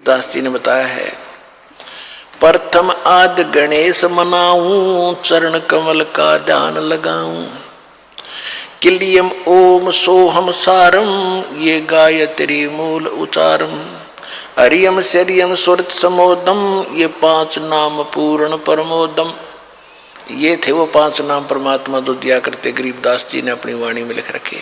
दास जी ने बताया है, प्रथम आद गणेश मनाऊं, चरण कमल का ध्यान लगाऊं, किलियम ओम सोहम सारम, ये गायत्री मूल उचारम, हरियम शरियम सुरत समोदम, ये 5 नाम पूर्ण परमोदम। ये थे वो 5 नाम परमात्मा जो दिया करते गरीबदास जी ने अपनी वाणी में लिख रखे।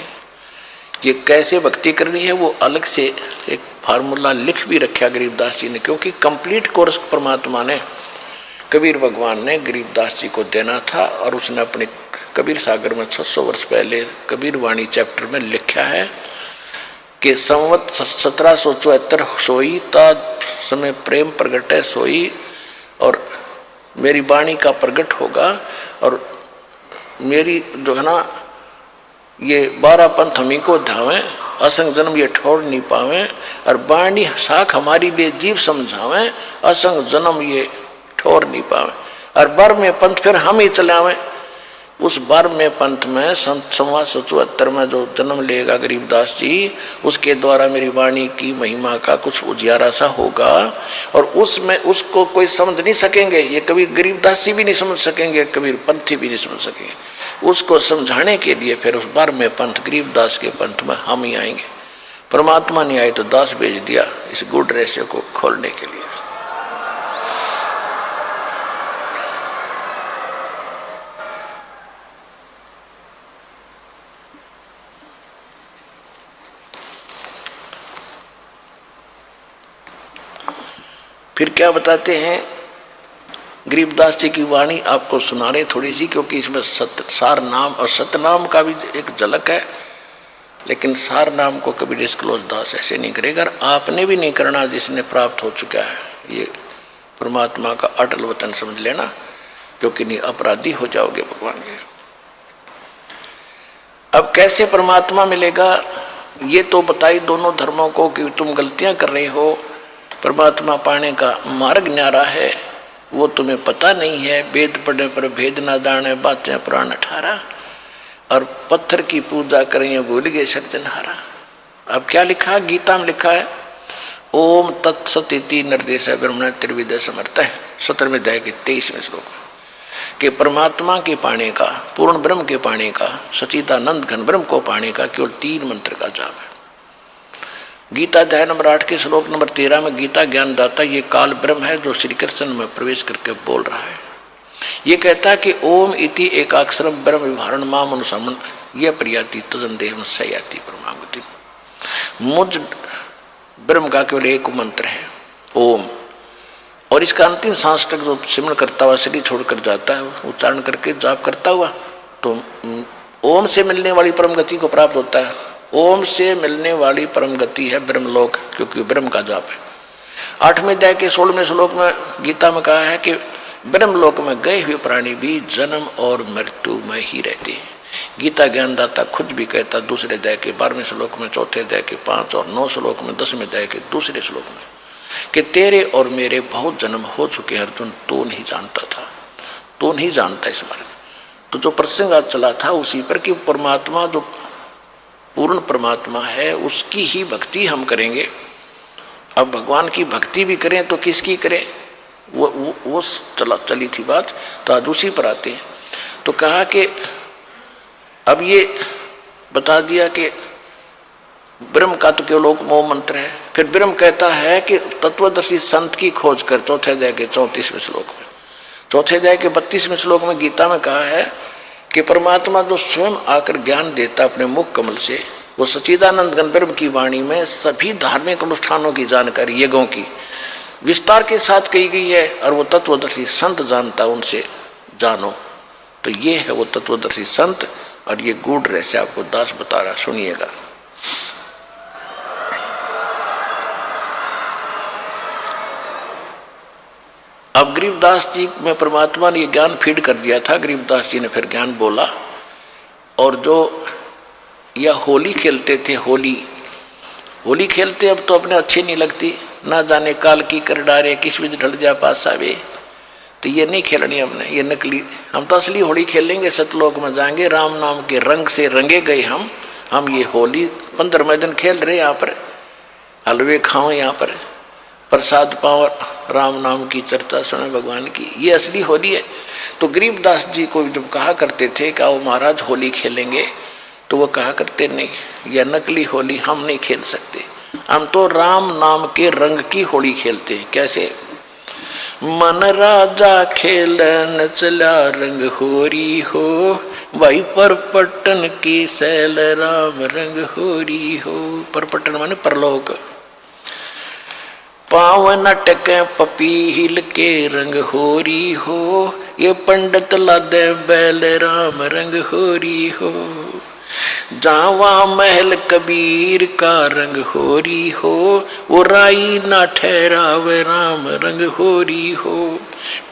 ये कैसे भक्ति करनी है वो अलग से एक फार्मूला लिख भी रखा गरीबदास जी ने, क्योंकि कंप्लीट कोर्स परमात्मा ने कबीर भगवान ने गरीबदास जी को देना था। और उसने अपने कबीर सागर में 600 वर्ष पहले कबीर वाणी चैप्टर में लिखा है कि संवत 1774 सोई ता समय प्रेम प्रगट है सोई, और मेरी वाणी का प्रगट होगा, और मेरी जो है ना ये 12 पंथ हमी को धावें, असंग जन्म ये ठोर नहीं पावें, और वाणी साख हमारी बेजीव समझावें, असंग जन्म ये ठोर नहीं पावें, और बर में पंथ फिर हम ही चलावें। उस बर में पंथ में संत 1774 में जो जन्म लेगा गरीबदास जी, उसके द्वारा मेरी वाणी की महिमा का कुछ उजियारा सा होगा, और उसमें उसको कोई समझ नहीं सकेंगे। ये कभी गरीबदास जी भी नहीं समझ सकेंगे, कबीर पंथी भी नहीं समझ सकेंगे। उसको समझाने के लिए फिर उस बर में पंथ गरीबदास के पंथ में हम ही आएंगे। परमात्मा नहीं आए तो दास भेज दिया इस गुड रहस्य को खोलने के लिए। फिर क्या बताते हैं गरीबदास जी की वाणी आपको सुना रहे थोड़ी सी, क्योंकि इसमें सार नाम और सतनाम का भी एक झलक है, लेकिन सार नाम को कभी डिस्क्लोज दास ऐसे नहीं करेगा। आपने भी नहीं करना जिसने प्राप्त हो चुका है। ये परमात्मा का अटल वतन समझ लेना, क्योंकि नहीं अपराधी हो जाओगे भगवान के। अब कैसे परमात्मा मिलेगा ये तो बताई दोनों धर्मों को कि तुम गलतियां कर रहे हो, परमात्मा पाने का मार्ग न्यारा है वो तुम्हें पता नहीं है। वेद पढ़ने पर भेद ना जाने, बातें पुराण 18, और पत्थर की पूजा करें भूल गए सृजनहारा। अब क्या लिखा गीता में लिखा है, ओम तत्सति निर्देश ब्रह्मण त्रिविद समर्थ है 17वें अध्याय के 23वें श्लोक में, कि परमात्मा के पाने का, पूर्ण ब्रह्म के पाने का, सचिदानंद घन ब्रह्म को पाने का केवल 3 मंत्र का जाप है। गीता अध्याय नंबर 8 के श्लोक नंबर 13 में गीता ज्ञानदाता ये काल ब्रह्म है जो श्री कृष्ण में प्रवेश करके बोल रहा है। ये कहता है कि ओम इति एकाक्षरम ब्रह्म विभारण माम अनुसमन यह प्रियाति तजन देह सयाति परमागति। मुझ ब्रह्म का केवल एक मंत्र है ओम, और इसका अंतिम सांस तक जो सिमरण करता हुआ शरीर छोड़कर जाता है, उच्चारण करके जाप करता हुआ, तो ओम से मिलने वाली परम गति को प्राप्त होता है। ओम से मिलने वाली परम गति है ब्रह्मलोक, क्योंकि ब्रह्म का जाप है। 8वें अध्याय के 16वें श्लोक में गीता में कहा है कि ब्रह्मलोक में गए हुए प्राणी भी जन्म और मृत्यु में ही रहते हैं। गीता ज्ञानदाता खुद भी कहता दूसरे अध्याय के 12वें श्लोक में, चौथे अध्याय के 5 और 9 श्लोक में, 10वें अध्याय के दूसरे श्लोक में, कि तेरे और मेरे बहुत जन्म हो चुके हैं अर्जुन, तू नहीं जानता था, तू नहीं जानता इस बारे में। तो जो प्रसंग आज चला था उसी पर कि परमात्मा जो पूर्ण परमात्मा है उसकी ही भक्ति हम करेंगे। अब भगवान की भक्ति भी करें तो किसकी करें, वो चली थी बात। तो आज उसी पर आते हैं। तो कहा कि अब ये बता दिया कि ब्रह्म का तो केवल एक मोह मंत्र है। फिर ब्रह्म कहता है कि तत्वदर्शी संत की खोज कर, चौथे अध्याय के 34वें श्लोक में। चौथे अध्याय के 32वें श्लोक में गीता में कहा है कि परमात्मा जो स्वयं आकर ज्ञान देता अपने मुख कमल से, वो सच्चिदानंद घन ब्रह्म की वाणी में सभी धार्मिक अनुष्ठानों की जानकारी यज्ञों की विस्तार के साथ कही गई है, और वो तत्वदर्शी संत जानता, उनसे जानो। तो ये है वो तत्वदर्शी संत, और ये गूढ़ रहस्य आपको दास बता रहा, सुनिएगा। अब गरीबदास जी में परमात्मा ने ये ज्ञान फीड कर दिया था। गरीबदास जी ने फिर ज्ञान बोला, और जो यह होली खेलते थे, होली खेलते अब तो अपने अच्छी नहीं लगती, ना जाने काल की कर डारे किस बीच ढल जा पास आवे। तो ये नहीं खेलनी हमने, ये नकली। हम तो असली होली खेलेंगे, सतलोक में जाएंगे, राम नाम के रंग से रंगे गए हम ये होली 15वें दिन खेल रहे यहाँ पर, हलवे खाओ यहाँ पर, प्रसाद पाओ, राम नाम की चर्चा सुने भगवान की, ये असली होली है। तो गरीबदास जी को जब कहा करते थे कि वो महाराज होली खेलेंगे, तो वो कहा करते नहीं, यह नकली होली हम नहीं खेल सकते, हम तो राम नाम के रंग की होली खेलते हैं। कैसे? मन राजा खेलन चला रंग होरी हो, भाई परपटन की सैल राम रंग होरी हो। परपटन माने परलोक। पावन टके पपीहिल के रंग होरी हो, ये पंडित लादे बैल राम रंग होरी हो। जावा महल कबीर का रंग होरी हो, वो राई ना ठहराव राम रंग होरी हो।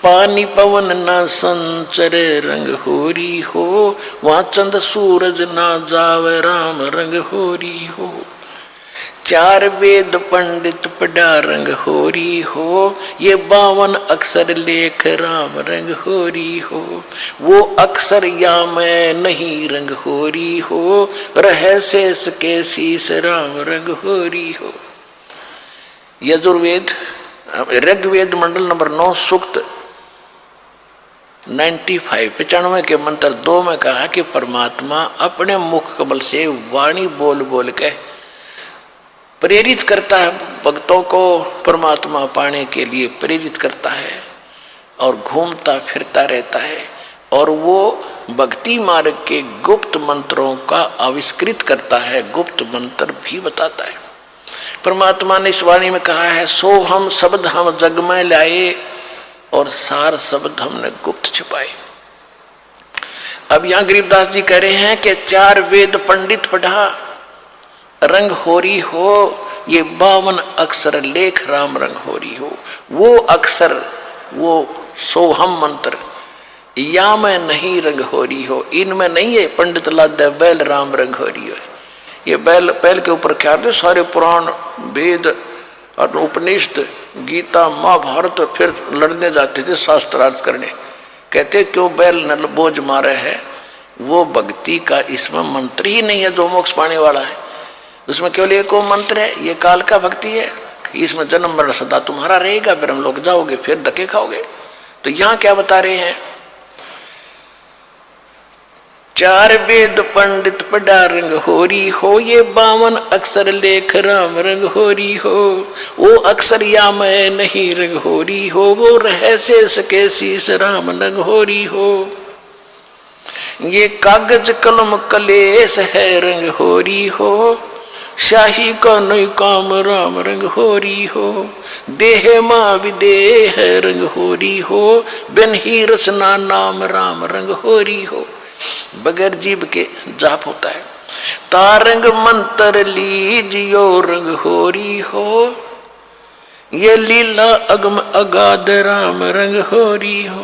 पानी पवन ना संचर रंग होरी हो, वहाँ चंद सूरज ना जाव राम रंग होरी हो। चार वेद पंडित पढ़ा रंग होरी हो, ये 52 अक्षर लेख राम रंग होरी हो। वो अक्षर या मैं नहीं रंग होरी हो, रह शेष के शीश राम रंग होरी हो। यजुर्वेद ऋग्वेद मंडल नंबर 9 सूक्त 95 के मंत्र 2 में कहा कि परमात्मा अपने मुख कमल से वाणी बोल बोल के प्रेरित करता है भक्तों को, परमात्मा पाने के लिए प्रेरित करता है और घूमता फिरता रहता है, और वो भक्ति मार्ग के गुप्त मंत्रों का आविष्कृत करता है, गुप्त मंत्र भी बताता है। परमात्मा ने इस वाणी में कहा है, सो हम शब्द हम जग में लाए, और सार शब्द हमने गुप्त छिपाए। अब यहाँ गरीबदास जी कह रहे हैं कि 4 वेद पंडित पढ़ा रंग होरी हो, ये 52 अक्षर लेख राम रंग होरी हो। वो अक्षर, वो सोहम मंत्र या में नहीं रंग होरी हो, इनमें नहीं है पंडित लादे बैल राम रंग होरी हो। ये बैल के ऊपर क्या थे? सारे पुराण वेद और उपनिषद गीता महाभारत फिर लड़ने जाते थे शास्त्रार्थ करने। कहते क्यों बैल नल बोझ मारे है? वो भक्ति का इसमें मंत्र ही नहीं है जो मोक्ष पाने वाला है। उसमें केवल एक मंत्र है, ये काल का भक्ति है, इसमें जन्म मरण सदा तुम्हारा रहेगा, फिर हम लोग जाओगे फिर धक्के खाओगे। तो यहाँ क्या बता रहे हैं? 4 वेद पंडित पढ़ा रंग होरी हो, ये 52 अक्षर लेख राम रंग होरी हो। वो अक्षर या मैं नहीं रंग होरी हो, वो रह शेष के शीश राम रंग होरी हो। ये कागज कलम कलेश है रंग होरी हो, शाही का नई काम राम रंग होरी हो। देह माँ विदेह रंग होरी हो, बिन ही रसना नाम राम रंग होरी हो। बगैर जीव के जाप होता है। तारंग मंत्र लीजियो रंग होरी हो, ये लीला अगम अगाध राम रंग होरी हो।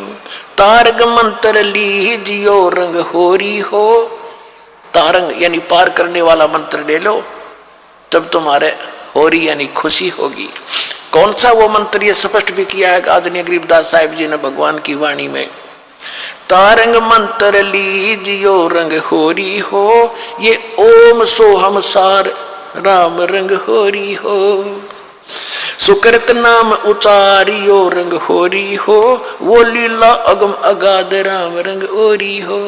तारंग मंत्र लीजियो रंग होरी हो, तारंग यानी पार करने वाला मंत्र ले लो, तब तुम्हारे होरी यानी खुशी होगी। कौन सा वो मंत्र? ये स्पष्ट भी किया है आदरणीय गरीबदास साहिब जी ने भगवान की वाणी में। तारंग मंत्र लीजियो रंग होरी हो, ये ओम सोहम सार राम रंग होरी हो। सुकृत नाम उचारियो रंग होरी हो, वो लीला अगम अगाध राम रंग होरी हो।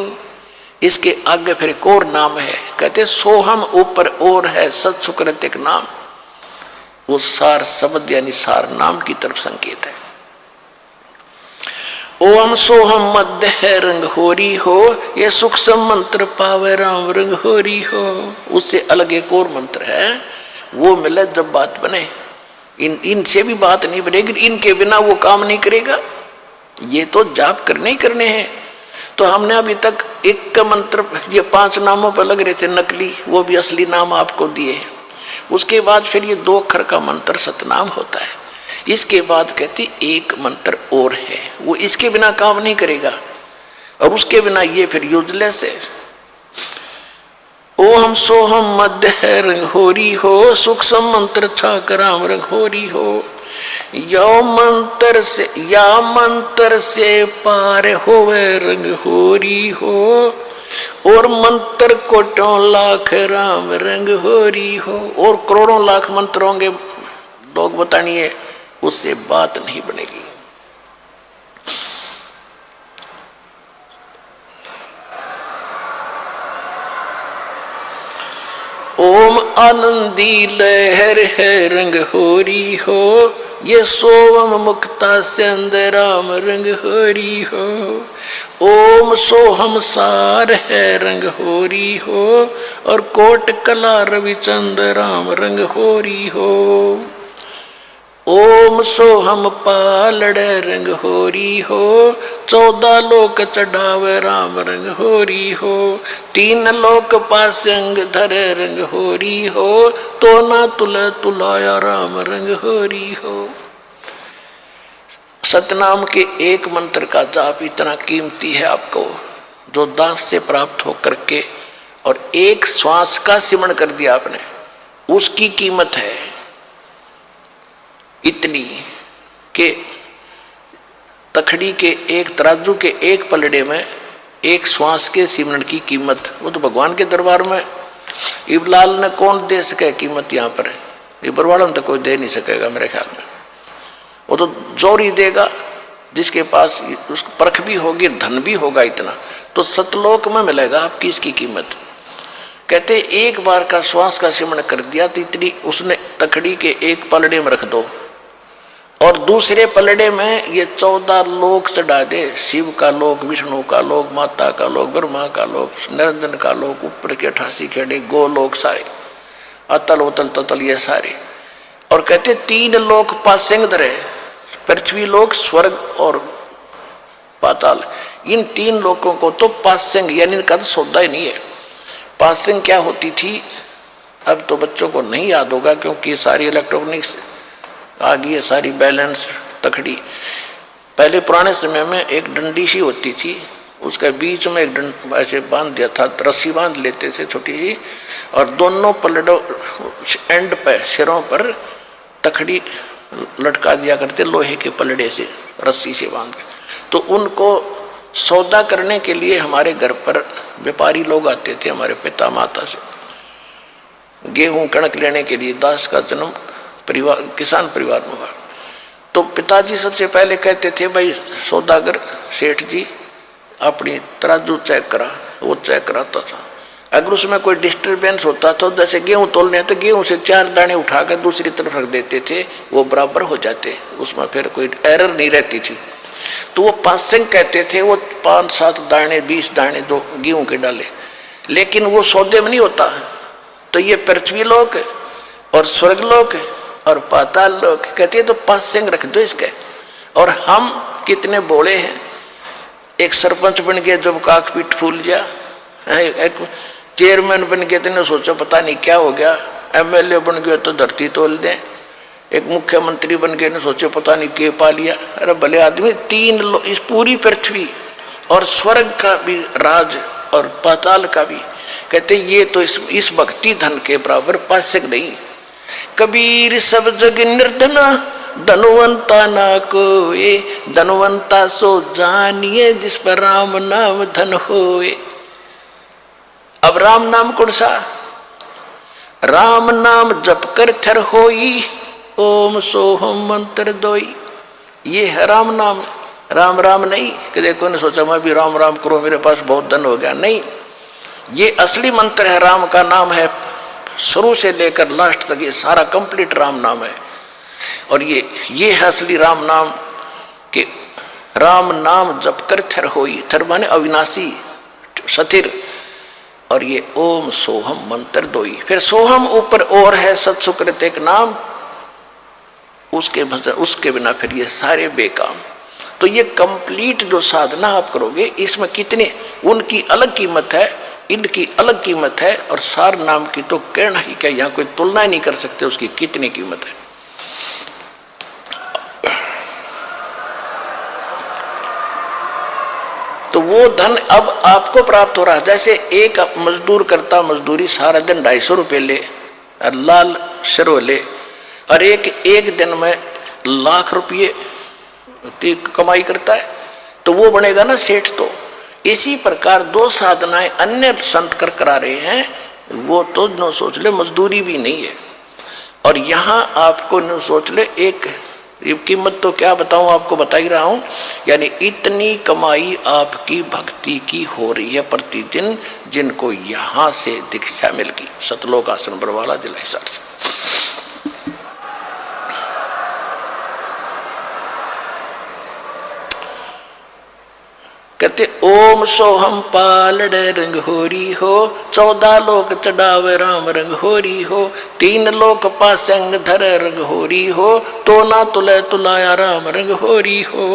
इसके आगे फिर एक और नाम है, कहते सोहम ऊपर और है, सत सुकृत एक नाम, वो सार शब्द यानी सार नाम की तरफ संकेत है। ओम सोहम मध्य है रंग होरी हो, ये सूक्ष्म मंत्र पावे राम रंग होरी हो। उससे अलग एक और मंत्र है, वो मिले जब बात बने। इनसे भी बात नहीं बनेगी, इनके बिना वो काम नहीं करेगा। ये तो जाप करने ही करने हैं। तो हमने अभी तक एक का मंत्र, ये 5 नामों पर लग रहे थे नकली, वो भी असली नाम आपको दिए। उसके बाद फिर ये 2 अक्षर का मंत्र सतनाम होता है। इसके बाद कहती एक मंत्र और है, वो इसके बिना काम नहीं करेगा, और उसके बिना ये फिर यूजलेस है। ओम सोहम मध्य है रंग होरी हो, सूक्ष्म मंत्र था कराम रंग होरी हो। या मंत्र से पार होवे रंग होरी हो, और मंत्र कोटों लाख राम रंग होरी हो। और करोड़ों लाख मंत्र होंगे, लोग बतानिए उससे बात नहीं बनेगी। ओम आनंदी लहर है रंग होरी हो, ये सोवम मुक्ता संद राम रंग होरी हो। ओम सोहम सार है रंग होरी हो, और कोट कला रविचंद राम रंग होरी हो। ओम सोहम पालड़ रंग होरी हो, 14 लोक चढ़ावे राम रंग होरी हो। 3 लोक पासंग धरे रंग होरी हो, तो ना तुला तुलाया राम रंग होरी हो। सतनाम के एक मंत्र का जाप इतना कीमती है आपको, जो दास से प्राप्त होकर के और एक श्वास का सिमरण कर दिया आपने, उसकी कीमत है इतनी कि तखड़ी के एक तराजू के एक पलड़े में एक श्वास के सिमरण की कीमत, वो तो भगवान के दरबार में इबलाल ने कौन दे सके कीमत। यहाँ पर इबर वालों में तो कोई दे नहीं सकेगा मेरे ख्याल में, वो तो जोरी देगा जिसके पास उसको परख भी होगी, धन भी होगा इतना, तो सतलोक में मिलेगा आपकी इसकी कीमत। कहते एक बार का श्वास का सिमरण कर दिया तो इतनी उसने तखड़ी के एक पलड़े में रख दो, और दूसरे पलड़े में ये 14 लोक चढ़ा दे, शिव का लोक, विष्णु का लोक, माता का लोक, ब्रह्मा का लोक, निरंजन का लोक, ऊपर के 88 खेड़े गोलोक सारे, अतल उतल ततल ये सारे। और कहते 3 लोक पासेंग धरे, पृथ्वी लोक, स्वर्ग और पाताल, इन 3 लोकों को तो पासेंग यानी इनका तो सौदा ही नहीं है। पासेंग क्या होती थी अब तो बच्चों को नहीं याद होगा, क्योंकि सारी इलेक्ट्रॉनिक्स आ गई है, सारी बैलेंस तखड़ी। पहले पुराने समय में एक डंडी सी होती थी, उसके बीच में एक डंड ऐसे बांध दिया था, रस्सी बांध लेते थे छोटी सी, और दोनों पलड़ों एंड पे सिरों पर तखड़ी लटका दिया करते लोहे के पलड़े से, रस्सी से बांध के। तो उनको सौदा करने के लिए हमारे घर पर व्यापारी लोग आते थे, हमारे पिता माता से गेहूं कणक लेने के लिए। दास का जन्म परिवार किसान परिवार में हुआ, तो पिताजी सबसे पहले कहते थे भाई सौदागर सेठ जी अपनी तराजू चेक करा, वो चेक कराता था। अगर उसमें कोई डिस्टर्बेंस होता तो जैसे गेहूं तोलने तो गेहूं से 4 दाने उठाकर दूसरी तरफ रख देते थे, वो बराबर हो जाते, उसमें फिर कोई एरर नहीं रहती थी। तो वो पासेंग कहते थे, वो 5-7 दाने 20 दाने जो गेहूं के डाले, लेकिन वो सौदे में नहीं होता। तो ये पृथ्वी लोक और स्वर्गलोक और पाताल लोक कहते हैं तो पासेंग रख दो इसके। और हम कितने बोले हैं, एक सरपंच बन गया जब काक पीठ फूल गया, एक चेयरमैन बन गए तो सोचा पता नहीं क्या हो गया, एमएलए बन गए तो धरती तोल दें, एक मुख्यमंत्री बन गए ने सोचे पता नहीं के पा लिया। अरे भले आदमी 3 इस पूरी पृथ्वी और स्वर्ग का भी राज और पाताल का भी, कहते ये तो इस भक्ति धन के बराबर पासेग नहीं। कबीर सब जग निर्धना धनवंता ना कोए, धनवंता सो जानिए जिस पर राम नाम धन होए। अब राम नाम कौन सा? राम नाम जप कर थर होई, ओम सोहम मंत्र दोई। ये है राम नाम, राम राम नहीं कि देखो ने सोचा मैं भी राम राम करूं मेरे पास बहुत धन हो गया, नहीं। ये असली मंत्र है, राम का नाम है, शुरू से लेकर लास्ट तक ये सारा कंप्लीट राम नाम है। और ये है असली राम नाम कि राम नाम जप कर थर होई, थर माने अविनाशी सथिर, और ये ओम सोहम मंत्र दोई। फिर सोहम ऊपर और है सत्सुकृत एक नाम, उसके बिना फिर ये सारे बेकाम। तो ये कंप्लीट जो साधना आप करोगे इसमें कितने उनकी अलग कीमत है, इनकी अलग कीमत है, और सार नाम की तो कहना ही क्या, यहाँ कोई तुलना ही नहीं कर सकते उसकी कितनी कीमत है। तो वो धन अब आपको प्राप्त हो रहा है। जैसे एक मजदूर करता मजदूरी सारा दिन 250 रुपये ले और लाल शरो ले, और एक दिन में लाख रुपये की कमाई करता है, तो वो बनेगा ना सेठ। तो इसी प्रकार 2 साधनाएं अन्य संत कर करा रहे हैं, वो तो न सोच ले मजदूरी भी नहीं है। और यहाँ आपको न सोच ले एक ये कीमत तो क्या बताऊं, आपको बता ही रहा हूं। यानी इतनी कमाई आपकी भक्ति की हो रही है प्रतिदिन, जिनको यहां से दीक्षा मिल गई सतलोक आश्रम बरवाला जिला हिसार से। कहते ओम सोहम पालड़ रंग होरी हो, 14 लोक चढ़ावे राम रंग होरी हो, 3 लोक पासंग धर रंग होरी हो, तो ना तुले तुलाया राम रंग होरी हो।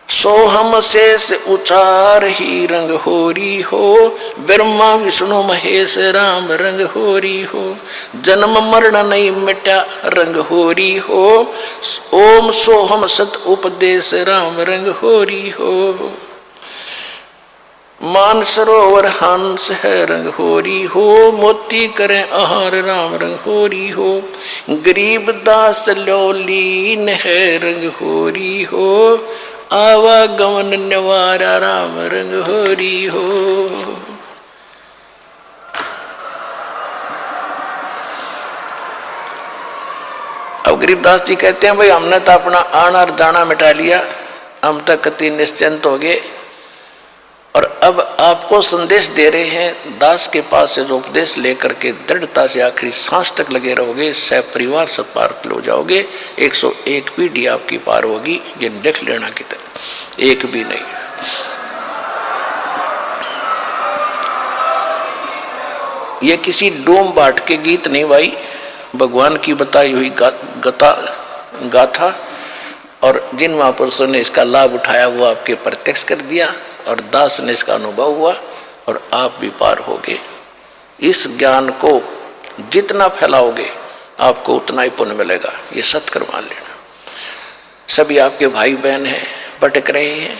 सोहम शेष उचार ही रंग होरी हो, ब्रह्मा विष्णु महेश राम रंग होरी हो, जन्म मरण नहीं मिटा रंग होरी हो, ओम सोहम सत उपदेश राम रंग होरी हो। मान सरोवर हंस है रंग होरी हो, मोती करें आहार राम रंग होरी हो, गरीब दास लोलीन है रंग होरी हो, आवागमन निवारा राम रंग होरी हो। अब गरीबदास जी कहते हैं भाई हमने तो अपना आना और जाना मिटा लिया, हम तक कति निश्चिंत हो गए, और अब आपको संदेश दे रहे हैं दास के पास से जो उपदेश लेकर के दृढ़ता से आखिरी सांस तक लगे रहोगे, सह परिवार सब पार हो जाओगे, 101 पीढ़ी आपकी पार होगी, ये देख लेना की तरह, एक भी नहीं। ये किसी डोम बाट के गीत नहीं भाई, भगवान की बताई हुई गाथा, और जिन महापुरुषों ने इसका लाभ उठाया वो आपके प्रत्यक्ष कर दिया, और दास ने इसका अनुभव हुआ, और आप भी पार होगे। इस ज्ञान को जितना फैलाओगे आपको उतना ही पुण्य मिलेगा, ये सत्कर मान लेना। सभी आपके भाई बहन हैं, भटक रहे हैं,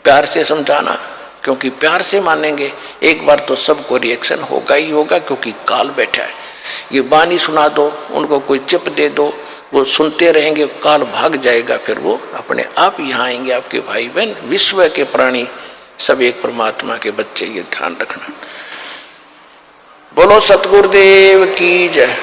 प्यार से समझाना, क्योंकि प्यार से मानेंगे एक बार तो सबको रिएक्शन होगा ही होगा, क्योंकि काल बैठा है। ये बानी सुना दो, उनको कोई चिप दे दो, वो सुनते रहेंगे, काल भाग जाएगा, फिर वो अपने आप यहाँ आएंगे आपके भाई बहन। विश्व के प्राणी सब एक परमात्मा के बच्चे, ये ध्यान रखना। बोलो सतगुरुदेव की जय।